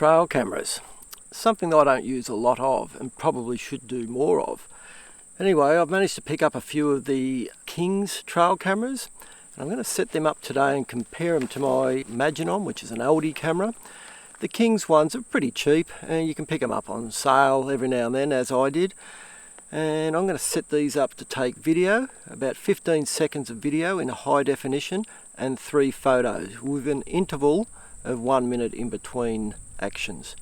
trail cameras. Something that I don't use a lot of and probably should do more of. Anyway, I've managed to pick up a few of the King's trail cameras. I'm going to set them up today and compare them to my Maginon, which is an Aldi camera. The King's ones are pretty cheap and you can pick them up on sale every now and then, as I did. And I'm going to set these up to take video, about 15 seconds of video in a high definition and 3 photos with an interval of 1 minute in between actions.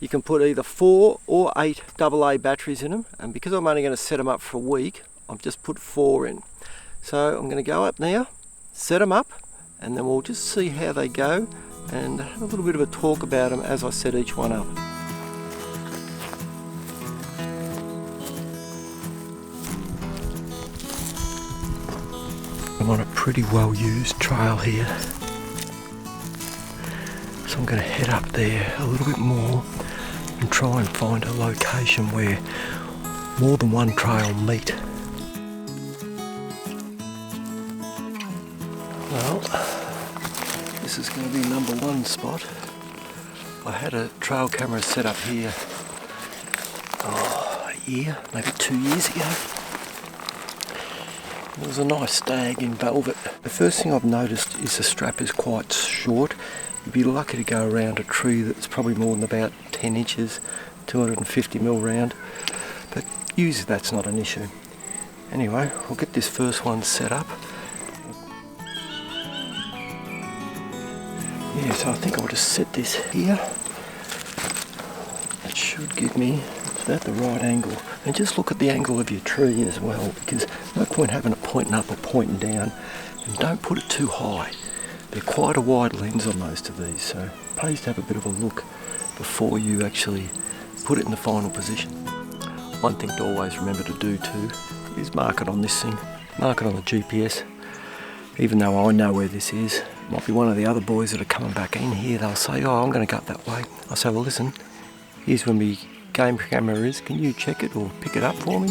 You can put either 4 or 8 AA batteries in them, and because I'm only going to set them up for a week, I've just put 4 in. So I'm going to go up now, set them up, and then we'll just see how they go and have a little bit of a talk about them as I set each one up. I'm on a pretty well used trail here, so I'm going to head up there a little bit more and try and find a location where more than one trail meet. Well, this is going to be number 1 spot. I had a trail camera set up here a year, maybe 2 years ago. There was a nice stag in velvet. The first thing I've noticed is the strap is quite short. You'd be lucky to go around a tree that's probably more than about 10 inches, 250mm round, but usually that's not an issue. Anyway, I'll get this first one set up. Yeah, so I think I'll just set this here. It should give me about the right angle, and just look at the angle of your tree as well, because no point having it pointing up or pointing down, and don't put it too high. They're quite a wide lens on most of these, so it pays to have a bit of a look before you actually put it in the final position. One thing to always remember to do too is mark it on this thing, mark it on the GPS. Even though I know where this is, might be one of the other boys that are coming back in here, they'll say, oh, I'm going to go up that way. I say, well listen, here's where my game camera is, can you check it or pick it up for me?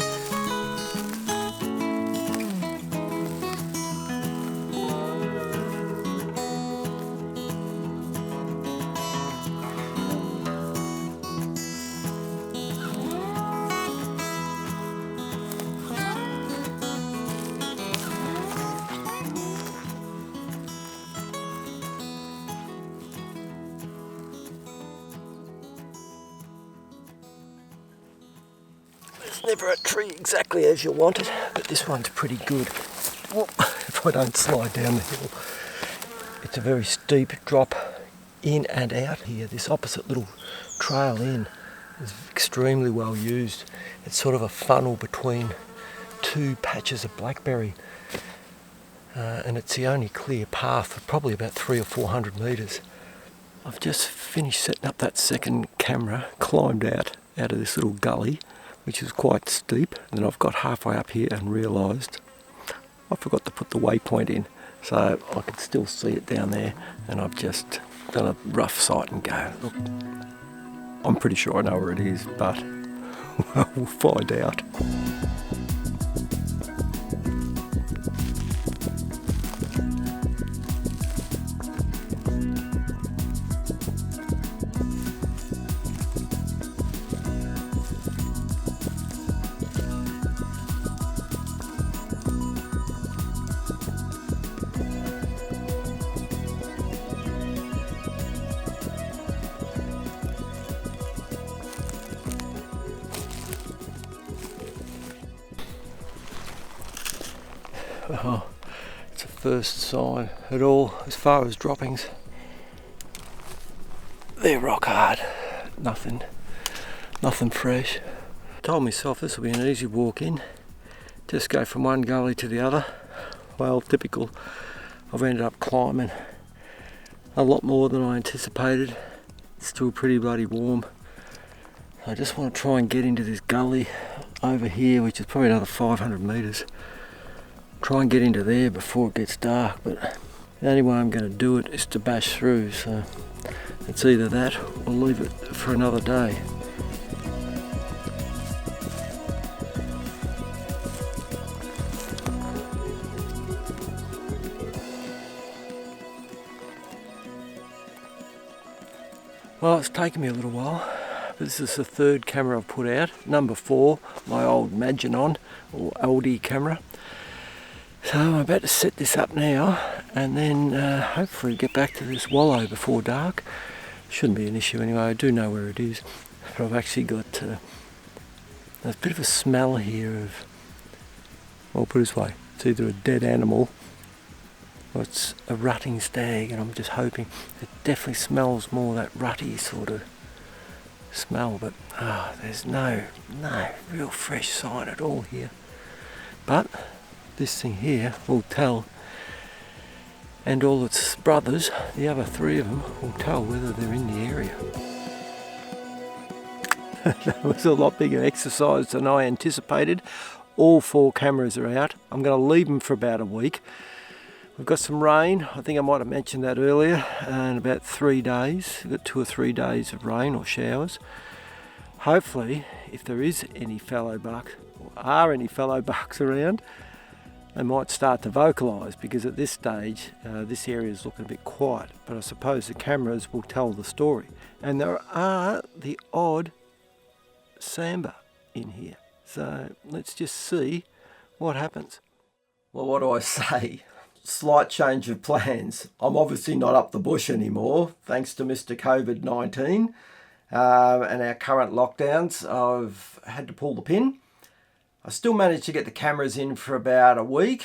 Never a tree exactly as you want it, but this one's pretty good. Whoop, if I don't slide down the hill. It's a very steep drop in and out here. This opposite little trail in is extremely well used. It's sort of a funnel between 2 patches of blackberry, and it's the only clear path for probably about 300 or 400 metres. I've just finished setting up that second camera, climbed out of this little gully, which is quite steep, and then I've got halfway up here and realised I forgot to put the waypoint in, so I can still see it down there, and I've just done a rough sight and go, look, I'm pretty sure I know where it is, but we'll find out. Oh, it's a first sign at all as far as droppings. They're rock hard, nothing fresh. Told myself this will be an easy walk in, just go from one gully to the other. Well, typical, I've ended up climbing a lot more than I anticipated. It's still pretty bloody warm. I just want to try and get into this gully over here, which is probably another 500 metres. Try and get into there before it gets dark, but the only way I'm going to do it is to bash through, so it's either that or leave it for another day. Well, it's taken me a little while, but this is the third camera I've put out. Number 4, my old Maginon or Aldi camera. So I'm about to set this up now and then hopefully get back to this wallow before dark. Shouldn't be an issue anyway, I do know where it is. But I've actually got there's a bit of a smell here of, well, put it this way, it's either a dead animal or it's a rutting stag, and I'm just hoping. It definitely smells more that rutty sort of smell, but there's no real fresh sign at all here. But this thing here will tell, and all its brothers, the other 3 of them, will tell whether they're in the area. That was a lot bigger exercise than I anticipated. All 4 cameras are out. I'm going to leave them for about a week. We've got some rain, I think I might have mentioned that earlier, in about 3 days. We've got 2 or 3 days of rain or showers. Hopefully, if there is any fallow buck, or are any fallow bucks around, they might start to vocalise, because at this stage this area is looking a bit quiet, but I suppose the cameras will tell the story. And there are the odd sambar in here, so let's just see what happens. Well, what do I say? Slight change of plans. I'm obviously not up the bush anymore, thanks to Mr. COVID-19 and our current lockdowns. I've had to pull the pin. I still managed to get the cameras in for about a week,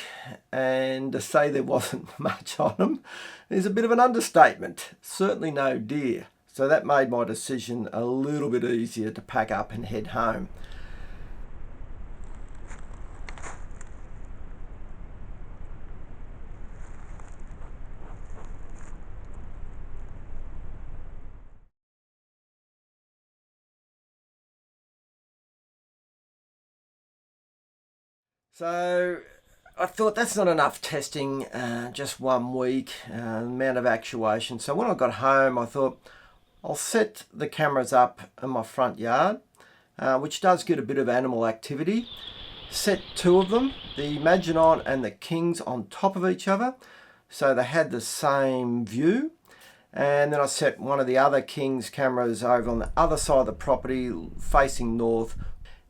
and to say there wasn't much on them is a bit of an understatement. Certainly no deer. So that made my decision a little bit easier to pack up and head home. So I thought that's not enough testing, just 1 week, amount of actuation. So when I got home, I thought I'll set the cameras up in my front yard, which does get a bit of animal activity. Set 2 of them, the Maginon and the Kings, on top of each other, so they had the same view. And then I set one of the other Kings cameras over on the other side of the property, facing north.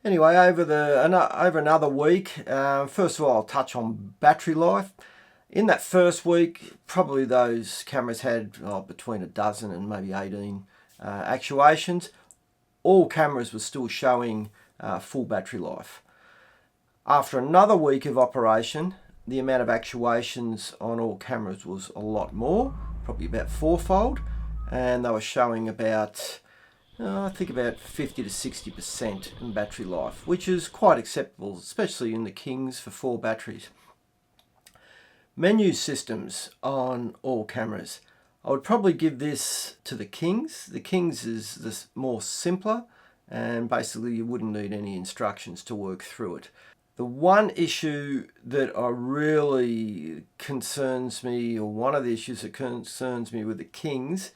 Anyway, over another week, first of all, I'll touch on battery life. In that first week, probably those cameras had between a dozen and maybe 18 actuations. All cameras were still showing full battery life. After another week of operation, the amount of actuations on all cameras was a lot more, probably about 4-fold, and they were showing about, I think about 50 to 60% in battery life, which is quite acceptable, especially in the Kings for 4 batteries. Menu systems on all cameras. I would probably give this to the Kings. The Kings is the more simpler, and basically you wouldn't need any instructions to work through it. The one issue that really concerns me, or one of the issues that concerns me with the Kings,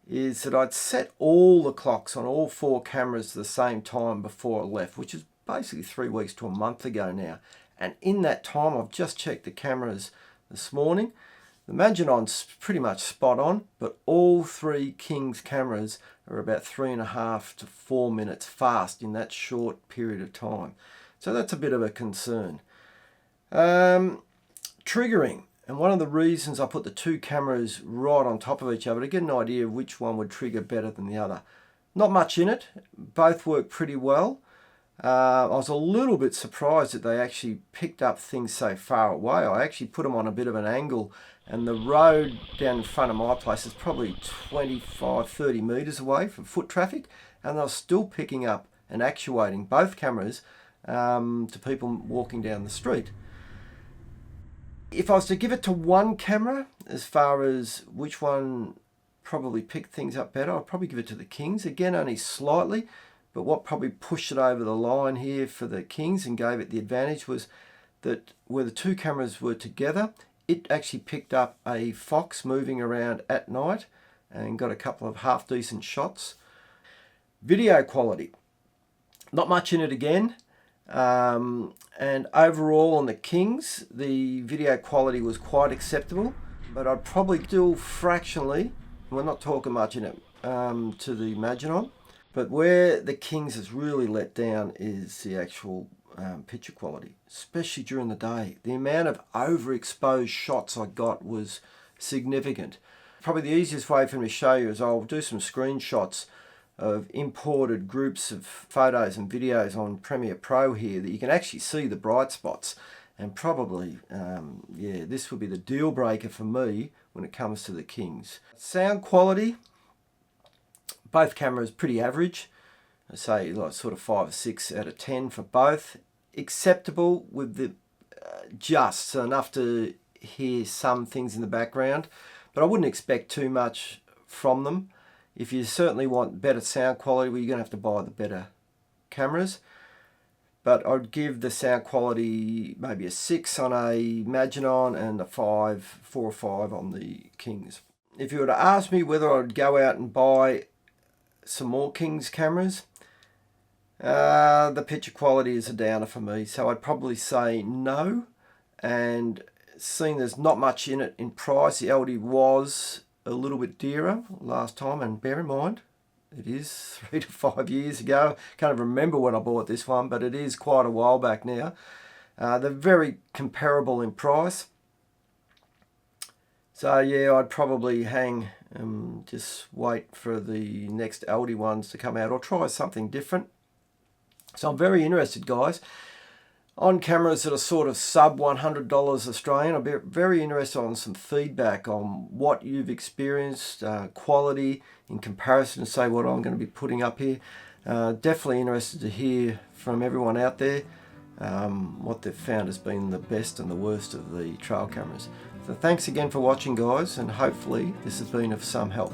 is that I'd set all the clocks on all 4 cameras at the same time before I left, which is basically 3 weeks to a month ago now. And in that time, I've just checked the cameras this morning. The Maginon's pretty much spot on, but all 3 Kings cameras are about 3.5 to 4 minutes fast in that short period of time. So that's a bit of a concern. Triggering. And one of the reasons I put the 2 cameras right on top of each other, to get an idea of which one would trigger better than the other. Not much in it. Both work pretty well. I was a little bit surprised that they actually picked up things so far away. I actually put them on a bit of an angle, and the road down in front of my place is probably 25-30 metres away from foot traffic, and they were still picking up and actuating both cameras to people walking down the street. If I was to give it to one camera, as far as which one probably picked things up better, I'd probably give it to the Kings. Again, only slightly, but what probably pushed it over the line here for the Kings and gave it the advantage was that where the 2 cameras were together, it actually picked up a fox moving around at night and got a couple of half-decent shots. Video quality. Not much in it again. And overall on the Kings, the video quality was quite acceptable, but I'd probably still fractionally, we're not talking much in it, to the Maginon. But where the Kings has really let down is the actual picture quality, especially during the day. The amount of overexposed shots I got was significant. Probably the easiest way for me to show you is I'll do some screenshots of imported groups of photos and videos on Premiere Pro here that you can actually see the bright spots. And probably, yeah, this would be the deal breaker for me when it comes to the Kings. Sound quality, both cameras pretty average. I say like sort of 5 or 6 out of 10 for both. Acceptable with the just enough to hear some things in the background, but I wouldn't expect too much from them. If you certainly want better sound quality, well, you're going to have to buy the better cameras. But I'd give the sound quality maybe a 6 on a Maginon and a 4 or 5 on the Kings. If you were to ask me whether I'd go out and buy some more Kings cameras, the picture quality is a downer for me, so I'd probably say no. And seeing there's not much in it in price, the Aldi was a little bit dearer last time, and bear in mind it is 3 to 5 years ago. Can't even remember when I bought this one, but it is quite a while back now. They're very comparable in price, so yeah, I'd probably hang and just wait for the next Aldi ones to come out or try something different. So I'm very interested, guys, on cameras that are sort of sub $100 Australian. I'll be very interested on some feedback on what you've experienced, quality in comparison to say what I'm going to be putting up here. Definitely interested to hear from everyone out there what they've found has been the best and the worst of the trail cameras. So thanks again for watching, guys, and hopefully this has been of some help.